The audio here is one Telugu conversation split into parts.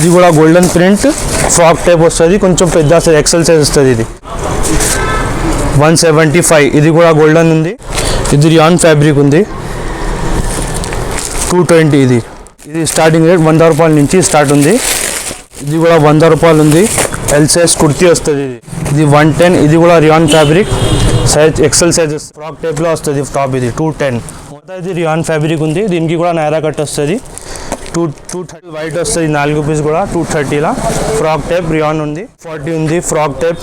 ఇది కూడా గోల్డెన్ ప్రింట్ ఫ్రాక్ టైప్ వస్తుంది, కొంచెం పెద్ద ఎక్సెల్ సైజ్ వస్తుంది. ఇది 175. ఇది కూడా గోల్డెన్ ఉంది. ఇది రియాన్ ఫ్యాబ్రిక్ ఉంది. 220. ఇది స్టార్టింగ్ రేట్ 100 రూపాయల నుంచి స్టార్ట్ ఉంది. ఇది కూడా 100 రూపాయలు ఉంది. ఎల్ సైజ్ కుర్తీ వస్తుంది. ఇది 110. ఇది కూడా rayon fabric size XL size frock టైప్లో వస్తుంది. టాప్ ఇది 210. మొత్తం ఇది రియాన్ ఫ్యాబ్రిక్ ఉంది. దీనికి కూడా నైరా కట్ వస్తుంది. 230 వైట్ వస్తుంది. 4 పీస్ కూడా 230లా ఫ్రాక్ టైప్ రియాన్ ఉంది. 40 ఉంది frock type.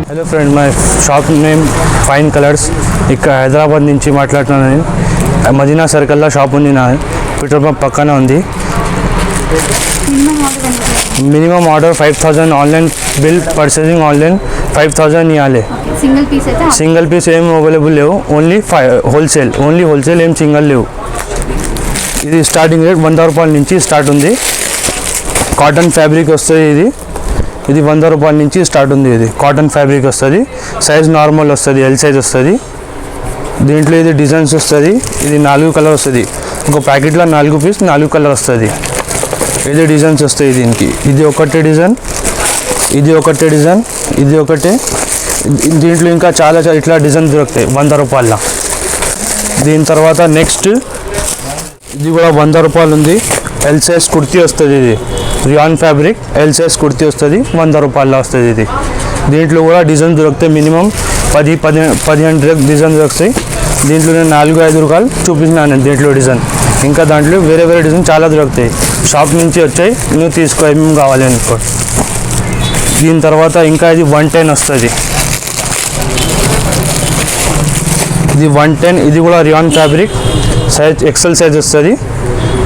Hello friend, my shop name fine colours. ఇక్కడ హైదరాబాద్ నుంచి మాట్లాడుతున్నాను నేను. మదీనా సర్కిల్లో షాప్ ఉంది నా. పెట్రోల్ పంప్ పక్కన ఉంది. Minimum order 5000. Online bill purchasing online 5000 ఇవ్వాలి. సింగిల్ పీస్ ఏం అవైలబుల్ లేవు. ఓన్లీ హోల్సేల్ ఏం సింగిల్ లేవు. ఇది స్టార్టింగ్ రేట్ 100 రూపాయల నుంచి స్టార్ట్ ఉంది. కాటన్ ఫ్యాబ్రిక్ వస్తుంది. ఇది 100 రూపాయల నుంచి స్టార్ట్ ఉంది. ఇది కాటన్ ఫ్యాబ్రిక్ వస్తుంది. సైజ్ నార్మల్ వస్తుంది. ఎల్ సైజ్ వస్తుంది. దీంట్లో ఇది డిజైన్స్ వస్తుంది. ఇది 4 కలర్ వస్తుంది. ఒక ప్యాకెట్లో 4 పీస్ 4 కలర్ వస్తుంది. ఇది డిజైన్స్ వస్తాయి దీనికి. ఇది ఒకటే డిజైన్, ఇది ఒకటే డిజైన్, ఇది ఒకటే. దీంట్లో ఇంకా చాలా ఇట్లా డిజైన్ దొరుకుతాయి 100 రూపాయల. దీని తర్వాత నెక్స్ట్ ఇది కూడా 100 రూపాయలు ఉంది. ఎల్ సైజ్ కుర్తీ వస్తుంది. ఇది rayon fabric L size kurti వస్తుంది. 100 రూపాయల వస్తుంది. ఇది దీంట్లో కూడా డిజైన్ దొరుకుతాయి. మినిమం 10-15 డిజైన్ దొరుకుతాయి. దీంట్లో నేను 4-5 రకాలు చూపించినాను. దీంట్లో డిజైన్ ఇంకా దాంట్లో వేరే డిజైన్ చాలా దొరుకుతాయి. షాప్ నుంచి వచ్చాయి, నువ్వు తీసుకో ఏమేమి కావాలి అనుకో. దీని తర్వాత ఇంకా ఇది 110 వస్తుంది. ఇది 110. ఇది కూడా rayon fabric size XL size వస్తుంది.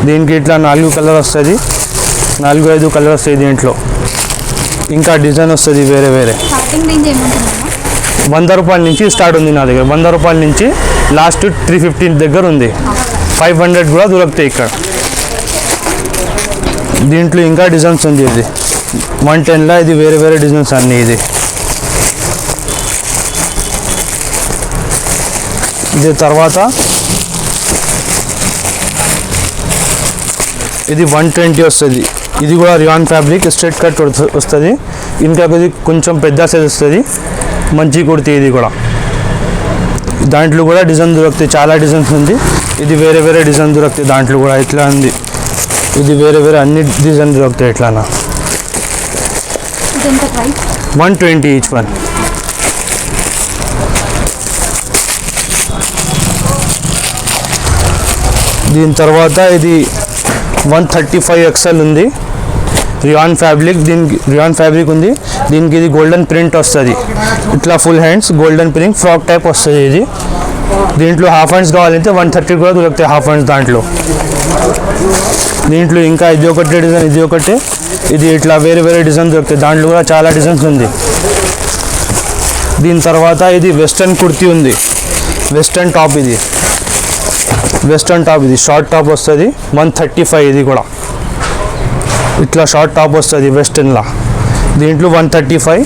దీనికి ఇట్లా 4 కలర్ వస్తుంది. 4-5 కలర్ వస్తాయి దీంట్లో. ఇంకా డిజైన్ వస్తుంది వేరే 100 రూపాయల నుంచి స్టార్ట్ ఉంది నా దగ్గర. 100 రూపాయల నుంచి లాస్ట్ 350 దగ్గర ఉంది. 500 కూడా దొరుకుతాయి ఇక్కడ. దీంట్లో ఇంకా డిజైన్స్ ఉంది. ఇది 110లా ఇది వేరే డిజైన్స్ అన్నీ. ఇది తర్వాత ఇది 120 వస్తుంది. ఇది కూడా రియాన్ ఫ్యాబ్రిక్ స్ట్రైట్ కట్ వస్తుంది. ఇంకా ఇది కొంచెం పెద్ద సైజ్ వస్తుంది. మంచి కుర్తీ. ఇది కూడా దాంట్లో కూడా డిజైన్ దొరుకుతాయి. చాలా డిజైన్స్ ఉంది. ఇది వేరే డిజైన్ దొరుకుతాయి. దాంట్లో కూడా ఇట్లా ఉంది. ఇది వేరే అన్ని డిజైన్ దొరుకుతాయి. ఇట్లానా 120 ఈచ్ వన్. దీని తర్వాత ఇది 135 XL ఉంది. రియాన్ ఫ్యాబ్రిక్ ఉంది. దీనికి ఇది గోల్డెన్ ప్రింట్ వస్తుంది. ఇట్లా full hands golden print frock type వస్తుంది. ఇది దీంట్లో హాఫ్ హ్యాండ్స్ కావాలంటే 130 కూడా దొరుకుతాయి హాఫ్ హ్యాండ్స్ దాంట్లో. దీంట్లో ఇంకా ఇది ఒకటే డిజైన్, ఇది ఒకటే. ఇది ఇట్లా వేరే డిజైన్ దొరుకుతాయి. దాంట్లో కూడా చాలా డిజైన్స్ ఉంది. దీని తర్వాత ఇది వెస్టర్న్ కుర్తీ ఉంది. వెస్టర్న్ టాప్ ఇది షార్ట్ టాప్ వస్తుంది. 135. ఇది కూడా ఇట్లా షార్ట్ టాప్ వస్తుంది వెస్టర్న్లా. దీంట్లో 135.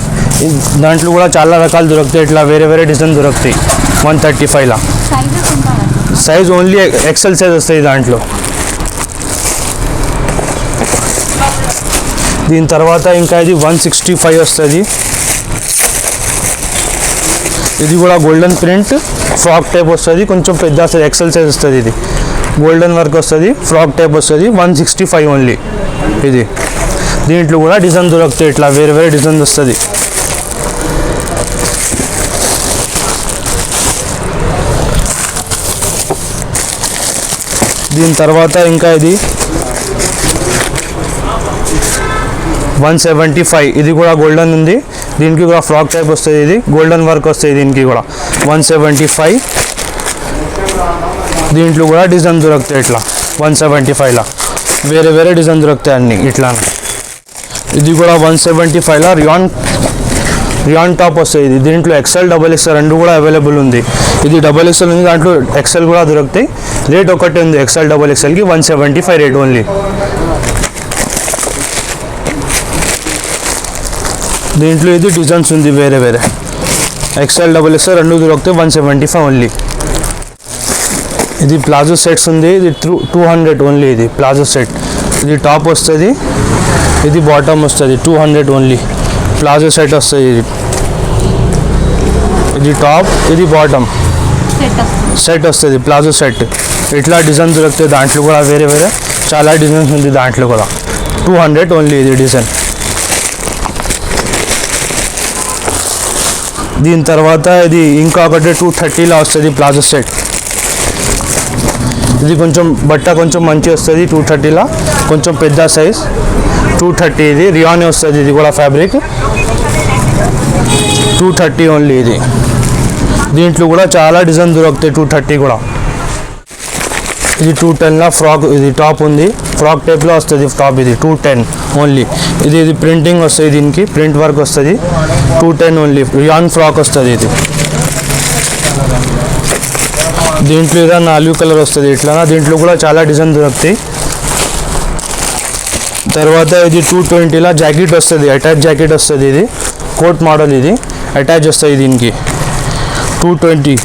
దాంట్లో కూడా చాలా రకాలు దొరుకుతాయి. ఇట్లా వేరే డిజైన్ దొరుకుతాయి 135లా. సైజ్ ఓన్లీ ఎక్సెల్ సైజ్ వస్తుంది దాంట్లో. దీని తర్వాత ఇంకా ఇది 165 వస్తుంది. ఇది కూడా గోల్డెన్ ప్రింట్ ఫ్రాక్ టైప్ వస్తుంది. కొంచెం పెద్ద సైజ్ ఎక్సెల్ సైజ్ వస్తుంది. ఇది గోల్డెన్ వర్క్ వస్తుంది. ఫ్రాక్ టైప్ వస్తుంది. 165 ఓన్లీ. ఇది దీంట్లో కూడా డిజైన్ దొరుకుతాయి. ఇట్లా వేరే డిజైన్ వస్తుంది. దీని తర్వాత ఇంకా ఇది 175. ఇది కూడా గోల్డెన్ ఉంది. దీనికి కూడా ఫ్రాక్ టైప్ వస్తుంది. ఇది గోల్డెన్ వర్క్ వస్తుంది. దీనికి కూడా 175. దీంట్లో కూడా డిజైన్ దొరుకుతాయి. ఇట్లా 175లా వేరే డిజైన్ దొరుకుతాయి అన్నీ ఇట్లా. ఇది కూడా 175లా రియాన్ టాప్ వస్తుంది. దీంట్లో XL XXL రెండు కూడా అవైలబుల్ ఉంది. ఇది XXL ఉంది. దాంట్లో XL కూడా దొరుకుతాయి. రేట్ ఒకటే ఉంది. XL XXLకి 175 rate only. దీంట్లో ఇది డిజైన్స్ ఉంది వేరే ఎక్స్ఎల్ డబుల్ ఎక్స్ఎల్ రెండు దొరికితే 175 ఓన్లీ. ఇది ప్లాజో సెట్స్ ఉంది, ఇది 200 ఓన్లీ. ఇది ప్లాజో సెట్, ఇది టాప్ వస్తుంది, ఇది బాటమ్ వస్తుంది. 200 ఓన్లీ ప్లాజో సెట్ వస్తుంది. ఇది టాప్, ఇది బాటమ్ సెట్ వస్తుంది, ప్లాజో సెట్. ఇట్లా డిజైన్ దొరుకుతాయి దాంట్లో కూడా, వేరే వేరే చాలా డిజైన్స్ ఉంది దాంట్లో కూడా. 200 ఓన్లీ ఇది డిజైన్. దీని తర్వాత ఇది ఇంకా ఒకటి 230లో వస్తుంది ప్లాజో సెట్. ఇది కొంచెం బట్ట కొంచెం మంచి వస్తుంది 230లో, కొంచెం పెద్ద సైజ్. 230 ఇది రియాన్ వస్తుంది, ఇది కూడా ఫ్యాబ్రిక్. 230 ఓన్లీ ఇది. దీంట్లో కూడా చాలా డిజైన్ దొరుకుతాయి 230 కూడా. ఇది 210లో ఫ్రాక్, ఇది టాప్ ఉంది, ఫ్రాక్ టైప్లో వస్తుంది టాప్. ఇది 210 ఓన్లీ. ఇది ప్రింటింగ్ వస్తుంది, దీనికి ప్రింట్ వర్క్ వస్తుంది. 210 ఓన్లీ రియాన్ ఫ్రాక్ వస్తుంది ఇది. దీంట్లో ఇలా 4 కలర్ వస్తుంది ఇట్లా. దీంట్లో కూడా చాలా డిజైన్ దొరుకుతాయి. తర్వాత ఇది 220లో జాకెట్ వస్తుంది, అటాచ్ జాకెట్ వస్తుంది. ఇది కోట్ మోడల్, ఇది అటాచ్ వస్తుంది దీనికి. 220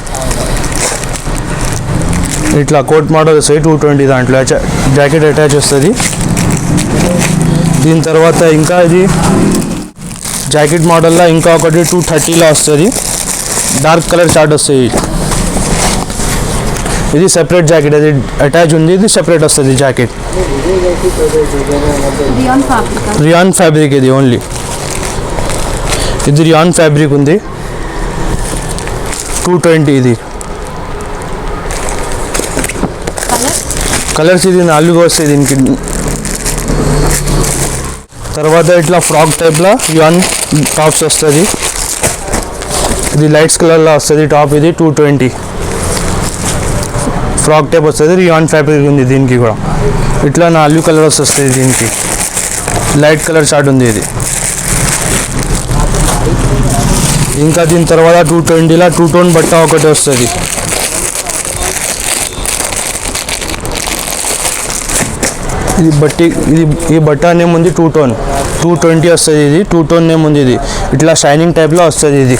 ఇట్లా కోట్ మోడల్ వస్తుంది 220, దాంట్లో జాకెట్ అటాచ్ వస్తుంది. దీని తర్వాత ఇంకా ఇది జాకెట్ మోడల్లో ఇంకా ఒకటి 230లో వస్తుంది, డార్క్ కలర్ చార్ట్ వస్తుంది. ఇది సెపరేట్ జాకెట్, అది అటాచ్ ఉంది, ఇది సెపరేట్ వస్తుంది జాకెట్. రియాన్ ఫ్యాబ్రిక్ ఇది ఓన్లీ. ఇది రియాన్ ఫ్యాబ్రిక్ ఉంది, 220 ఇది. కలర్స్ ఇది 4 వస్తాయి దీనికి. తర్వాత ఇట్లా ఫ్రాక్ టైప్లో రియాన్ టాప్స్ వస్తుంది. ఇది లైట్స్ కలర్లో వస్తుంది టాప్. ఇది 220 ఫ్రాక్ టైప్ వస్తుంది, రియాన్ ఫ్యాబ్రిక్ ఉంది దీనికి కూడా. ఇట్లా 4 కలర్స్ వస్తాయి దీనికి, లైట్ కలర్ షార్ట్ ఉంది ఇది. ఇంకా దీని తర్వాత 220లో 2 టోన్ బట్ట ఒకటి వస్తుంది. ఇది బట్టి, ఇది ఈ బట్ట నేమ్ ఉంది 2 టోన్, 220 వస్తుంది. ఇది 2 టోన్ నేమ్ ఉంది. ఇది ఇట్లా షైనింగ్ టైప్లో వస్తుంది ఇది.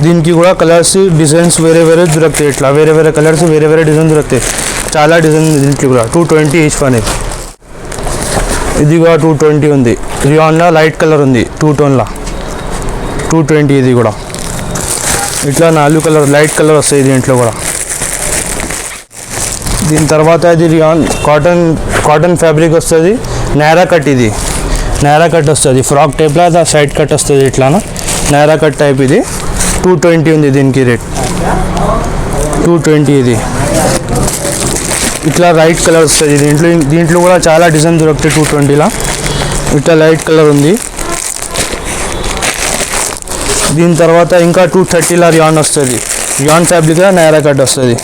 దీనికి కూడా కలర్స్ డిజైన్స్ వేరే వేరే దొరుకుతాయి. ఇట్లా వేరే వేరే కలర్స్ వేరే వేరే డిజైన్ దొరుకుతాయి, చాలా డిజైన్ ఉంది దీంట్లో కూడా. 220 ఈచ్ వన్. ఇది కూడా 220 ఉంది, రియాన్లో లైట్ కలర్ ఉంది 2 టోన్లో. 220 ఇది కూడా. ఇట్లా 4 కలర్ లైట్ కలర్ వస్తాయి దీంట్లో కూడా. దీని తర్వాత ఇది రియాన్ కాటన్ ఫ్యాబ్రిక్ వస్తుంది, నేరా కట్. ఇది నేరా కట్ వస్తుంది, ఫ్రాక్ టైప్లో అది సైడ్ కట్ వస్తుంది ఇట్లా నేరా కట్ టైప్. ఇది 220 ఉంది దీనికి రేట్. 220 ఇది. ఇట్లా లైట్ కలర్ వస్తుంది దీంట్లో కూడా చాలా డిజైన్ దొరుకుతాయి 220లో. ఇట్లా లైట్ కలర్ ఉంది. దీని తర్వాత ఇంకా 230లో రియాన్ వస్తుంది, రియాన్ ఫ్యాబ్రిక్లో నేరా కట్ వస్తుంది.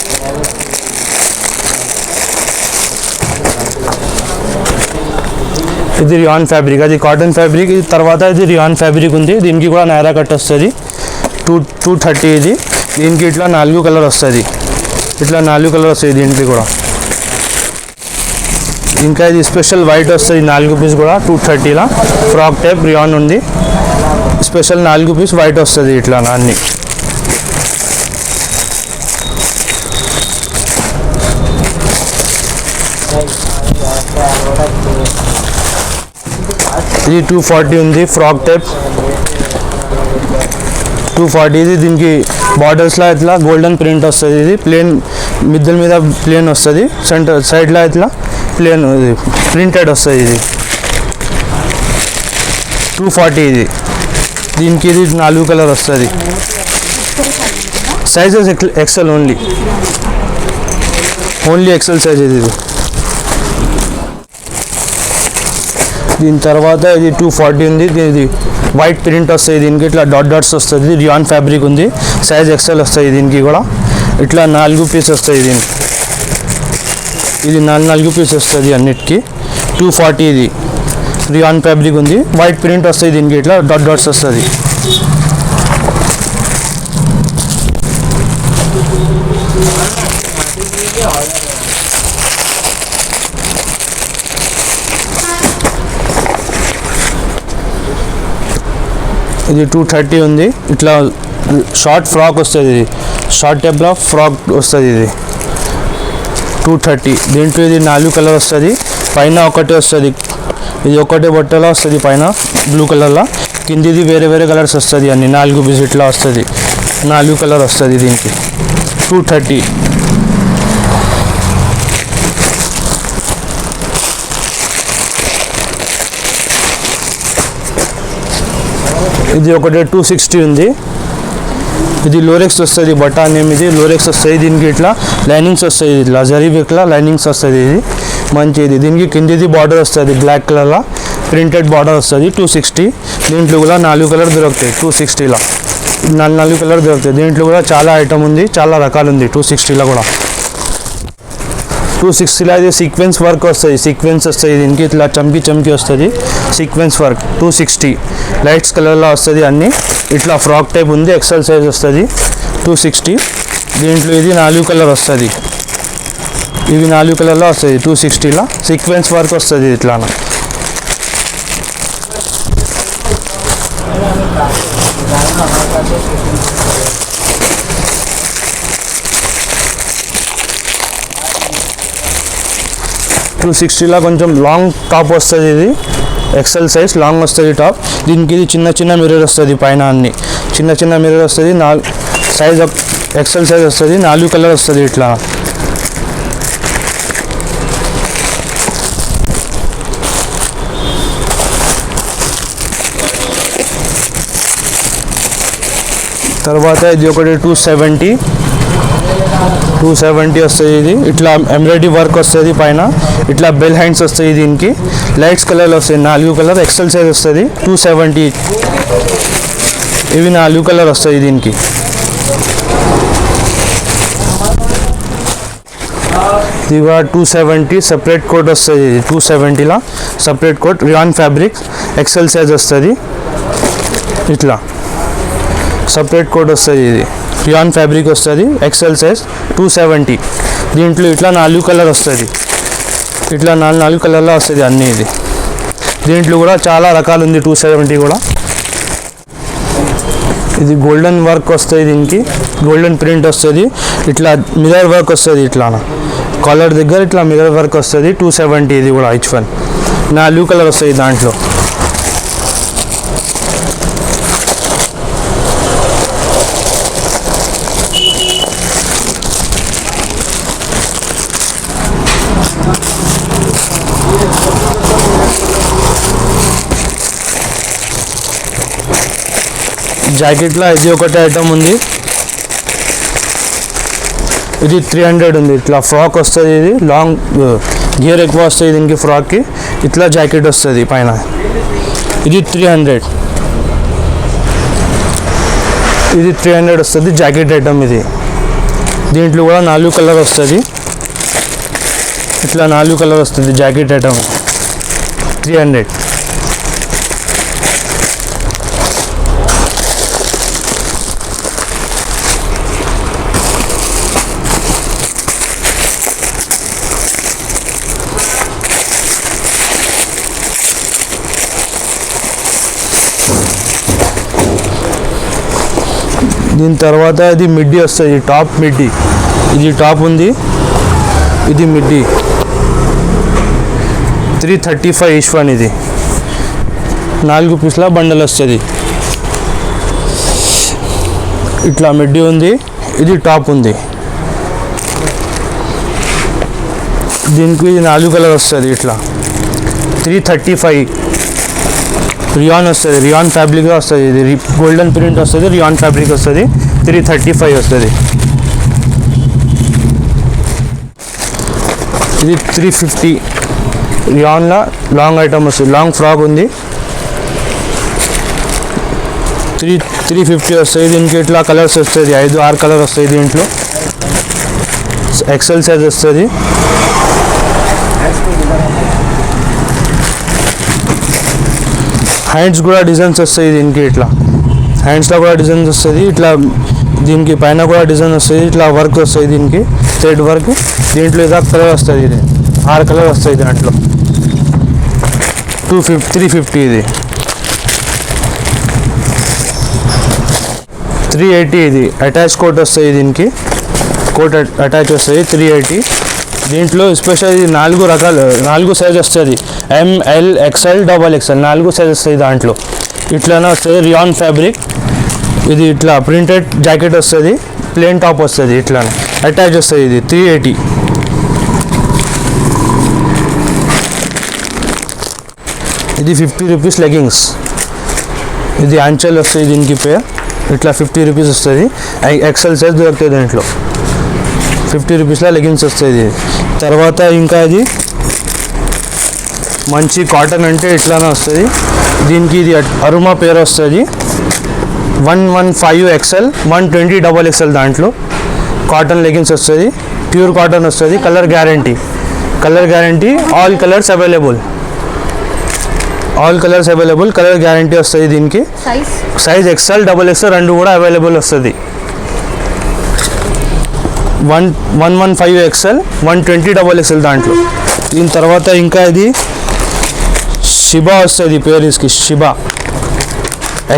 ఇది రియాన్ ఫ్యాబ్రిక్, అది కాటన్ ఫ్యాబ్రిక్. ఇది తర్వాత ఇది రియాన్ ఫ్యాబ్రిక్ ఉంది, దీనికి కూడా నేరా కట్ వస్తుంది. 230 ఇది. దీనికి ఇట్లా 4 కలర్ వస్తుంది, ఇట్లా 4 కలర్ వస్తుంది దీనికి కూడా. ఇంకా ఇది స్పెషల్ వైట్ వస్తుంది 4 పీస్ కూడా 230లో. ఫ్రాక్ టైప్ రియాన్ ఉంది, స్పెషల్ 4 పీస్ వైట్ వస్తుంది ఇట్లా అన్ని. ఇది 240 ఉంది, ఫ్రాక్ టైప్ 240 ఇది. దీనికి బార్డర్స్లో ఇట్లా గోల్డెన్ ప్రింట్ వస్తుంది. ఇది ప్లేన్, మిద్దెల మీద ప్లేన్ వస్తుంది, సెంటర్ సైడ్లో ఇట్లా ప్లేన్ ఇది ప్రింటెడ్ వస్తుంది. ఇది 240 ఇది. దీనికి ఇది 4 కలర్ వస్తుంది. Sizes XL only, XL size ఇది. దీని తర్వాత ఇది 240 ఉంది, ఇది వైట్ ప్రింట్ వస్తుంది. దీనికి ఇట్లా డాట్స్ వస్తుంది, రియాన్ ఫ్యాబ్రిక్ ఉంది, సైజ్ ఎక్సెల్ వస్తుంది దీనికి కూడా. ఇట్లా 4 పీస్ వస్తాయి దీనికి. ఇది 4 పీస్ వస్తుంది అన్నిటికీ. 240 ఇది. రియాన్ ఫ్యాబ్రిక్ ఉంది, వైట్ ప్రింట్ వస్తుంది దీనికి, ఇట్లా డాట్స్ వస్తుంది. ఇది 230 ఉంది. ఇట్లా షార్ట్ ఫ్రాక్ వస్తుంది, ఇది షార్ట్ టైప్లో ఫ్రాక్ వస్తుంది. ఇది 230. దీంట్లో ఇది 4 కలర్ వస్తుంది. పైన ఒకటే వస్తుంది, ఇది ఒకటే బొట్టలో వస్తుంది పైన బ్లూ కలర్లో. కిందిది వేరే వేరే కలర్స్ వస్తుంది, అన్ని 4 పీస్ ఇట్లా వస్తుంది. 4 కలర్ వస్తుంది దీనికి. 230. ఇది ఒకటి 260 ఉంది. ఇది లోరెక్స్ వస్తుంది, బట్టా నేమ్ ఇది లోరెక్స్ వస్తుంది. దీనికి ఇట్లా లైనింగ్స్ వస్తాయి, ఇట్లా జరీబ్ ఇట్లా లైనింగ్స్ వస్తుంది. ఇది మంచిది. దీనికి కిందిది బార్డర్ వస్తుంది, బ్లాక్ కలర్లో ప్రింటెడ్ బార్డర్ వస్తుంది. 260. దీంట్లో కూడా 4 కలర్ దొరుకుతాయి. 260లో 4 కలర్ దొరుకుతాయి. దీంట్లో కూడా చాలా ఐటమ్ ఉంది, చాలా రకాలు ఉంది. 260లో కూడా 260లో ఇది సీక్వెన్స్ వర్క్ వస్తుంది, సీక్వెన్స్ వస్తుంది. దీనికి ఇట్లా చమ్కి చమ్కి వస్తుంది సీక్వెన్స్ వర్క్. 260 లైట్స్ కలర్లో వస్తుంది. అన్నీ ఇట్లా ఫ్రాక్ టైప్ ఉంది, ఎక్సెల్ సైజ్ వస్తుంది. 260. దీంట్లో ఇది 4 కలర్ వస్తుంది, ఇవి 4 కలర్లో వస్తుంది. 260లో సీక్వెన్స్ వర్క్ వస్తుంది ఇట్లా. టూ 260లో కొంచెం లాంగ్ టాప్ వస్తుంది. ఇది ఎక్సెల్ సైజ్ లాంగ్ వస్తుంది టాప్. దీనికి ఇది చిన్న చిన్న మిర్రర్ వస్తుంది పైన, అన్ని చిన్న చిన్న మిర్రర్ వస్తుంది. సైజ్ ఎక్సెల్ సైజ్ వస్తుంది. 4 కలర్ వస్తుంది ఇట్లా. తర్వాత ఇది ఒకటి 270 వస్తుంది. ఇది ఇట్లా ఎంబ్రాయిడరీ వర్క్ వస్తుంది పైన, ఇట్లా బెల్ హ్యాండ్స్ వస్తాయి. దీనికి లైట్స్ కలర్లో వస్తాయి, 4 కలర్ ఎక్సెల్ సైజ్ వస్తుంది. 270. ఇవి 4 కలర్ వస్తాయి దీనికి. ఇది 270 సపరేట్ కోట్ వస్తుంది. 270లో separate coat rayon fabric XL size వస్తుంది. ఇట్లా సపరేట్ కోట్ వస్తుంది. ఇది రియాన్ ఫ్యాబ్రిక్ వస్తుంది, ఎక్సెల్ సైజ్. 270. దీంట్లో ఇట్లా 4 కలర్ వస్తుంది, ఇట్లా 4 కలర్లో వస్తుంది అన్నీ. ఇది దీంట్లో కూడా చాలా రకాలు ఉంది. 270 కూడా. ఇది గోల్డెన్ వర్క్ వస్తుంది, దీనికి గోల్డెన్ ప్రింట్ వస్తుంది. ఇట్లా మిర్రర్ వర్క్ వస్తుంది, ఇట్లా కాలర్ దగ్గర ఇట్లా మిర్రర్ వర్క్ వస్తుంది. 270. ఇది కూడా H1 4 కలర్ వస్తుంది దాంట్లో. జాకెట్లో ఇది ఒకటి ఐటమ్ ఉంది, ఇది 300 ఉంది. ఇట్లా ఫ్రాక్ వస్తుంది, ఇది లాంగ్ గేర్ ఎక్కువ వస్తుంది దీనికి ఫ్రాక్కి. ఇట్లా జాకెట్ వస్తుంది పైన. ఇది 300. ఇది 300 వస్తుంది జాకెట్ ఐటమ్. ఇది దీంట్లో కూడా 4 కలర్ వస్తుంది, ఇట్లా 4 కలర్ వస్తుంది జాకెట్ ఐటమ్. 300. దీని తర్వాత ఇది మిడ్డీ వస్తుంది, టాప్ మిడ్డీ. ఇది టాప్ ఉంది, ఇది మిడ్డీ. 335 H1. ఇది 4 పీస్ల బండల్ వస్తుంది. ఇట్లా మిడ్డీ ఉంది, ఇది టాప్ ఉంది. దీనికి ఇది 4 కలర్ వస్తుంది. ఇట్లా 335. రియాన్ వస్తుంది, రియాన్ ఫ్యాబ్రిక్ వస్తుంది. ఇది గోల్డెన్ ప్రింట్ వస్తుంది, రియాన్ ఫ్యాబ్రిక్ వస్తుంది. 335 వస్తుంది. ఇది 350. రియాన్లో లాంగ్ ఐటమ్ వస్తుంది, లాంగ్ ఫ్రాక్ ఉంది. 350 వస్తుంది. దీనికి ఇట్లా కలర్స్ వస్తుంది, 5-6 కలర్ వస్తాయి దీంట్లో. ఎక్సెల్ సైజ్ వస్తుంది. హ్యాండ్స్ కూడా డిజైన్స్ వస్తాయి దీనికి. ఇట్లా హ్యాండ్స్లో కూడా డిజైన్స్ వస్తుంది. ఇట్లా దీనికి పైన కూడా డిజైన్ వస్తుంది, ఇట్లా వర్క్ వస్తుంది దీనికి, థ్రెడ్ వర్క్. దీంట్లో ఇదా కలర్ వస్తుంది, ఇది 6 కలర్ వస్తాయి దాంట్లో. 350. ఇది 380 ఇది అటాచ్ కోట్ వస్తుంది, దీనికి కోట్ అటాచ్ వస్తుంది 380. దీంట్లో స్పెషల్ ఇది 4 సైజ్ వస్తుంది, ML XL XXL 4 సైజ్ వస్తుంది. దాంట్లో ఇట్లానే వస్తుంది రియాన్ ఫ్యాబ్రిక్. ఇది ఇట్లా ప్రింటెడ్ జాకెట్ వస్తుంది, ప్లేన్ టాప్ వస్తుంది, ఇట్లానే అటాచ్ వస్తుంది. ఇది 380. ఇది 50 రూపీస్ లెగ్గింగ్స్. ఇది అంచెల్ వస్తుంది, దీనికి పేర్ ఇట్లా 50 రూపీస్ వస్తుంది. XL సైజ్ దొరుకుతుంది దీంట్లో, 50 రూపీస్లో లెగ్గింగ్స్ వస్తుంది. తర్వాత ఇంకా ఇది మంచి కాటన్ అంటే ఇట్లానే వస్తుంది. దీనికి ఇది అరుమా పేర్ వస్తుంది, 115 XL 120 XXL. దాంట్లో కాటన్ లెగ్గింగ్స్ వస్తుంది, ప్యూర్ కాటన్ వస్తుంది. Colour guarantee, all colours available, colour guarantee వస్తుంది. దీనికి సైజ్ XL XXL రెండు కూడా అవైలబుల్ వస్తుంది. 115 XL 120 XXL దాంట్లో. దీని తర్వాత ఇంకా ఇది షిబా వస్తుంది, పేరిస్కి షిబా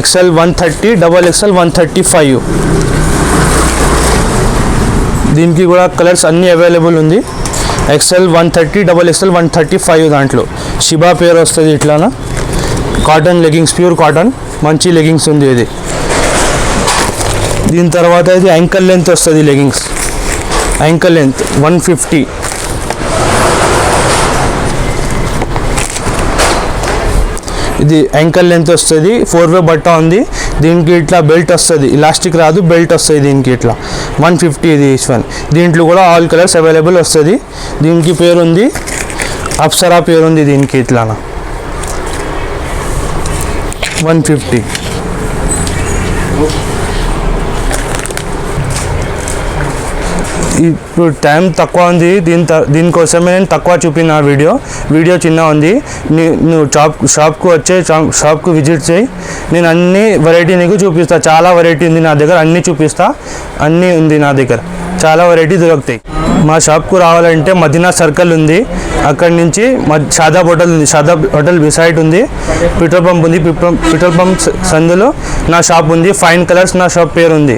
XL 130 XXL 135. దీనికి కూడా కలర్స్ అన్నీ అవైలబుల్ ఉంది. XL 130 XXL 135 దాంట్లో షిబా పేరు వస్తుంది. ఇట్లానా కాటన్ లెగ్గింగ్స్, ప్యూర్ కాటన్ మంచి లెగ్గింగ్స్ ఉంది ఇది. దీని తర్వాత ఇది యాంకల్ లెంత్ వస్తుంది లెగ్గింగ్స్, యాంకల్ లెంత్ 150. ఇది యాంకల్ లెంత్ వస్తుంది, 4-way బట్ట ఉంది. దీనికి ఇట్లా బెల్ట్ వస్తుంది, ఇలాస్టిక్ రాదు, బెల్ట్ వస్తుంది దీనికి ఇట్లా 150. ఇది ఈచ్-వన్. దీంట్లో కూడా ఆల్ కలర్స్ అవైలబుల్ వస్తుంది. దీనికి పేరు ఉంది అప్సరా పేరు ఉంది దీనికి, ఇట్లానా 150. ఇప్పుడు టైం తక్కువ ఉంది, దీనికోసమే నేను తక్కువ చూపిన వీడియో చిన్న ఉంది. నువ్వు షాప్కు విజిట్ చేయి, నేను అన్ని వెరైటీ నీకు చూపిస్తా. చాలా వెరైటీ ఉంది నా దగ్గర, అన్నీ చూపిస్తా. అన్నీ ఉంది నా దగ్గర, చాలా వెరైటీ దొరుకుతాయి. మా షాప్కు రావాలంటే మదీనా సర్కిల్ ఉంది, అక్కడి నుంచి షాదాబ్ హోటల్ ఉంది, షాదాబ్ హోటల్ బిసైడ్ ఉంది. పెట్రోల్ పంప్ ఉంది, పెట్రోల్ పంప్ సందులో నా షాప్ ఉంది. ఫైన్ కలర్స్ నా షాప్ పేరు ఉంది.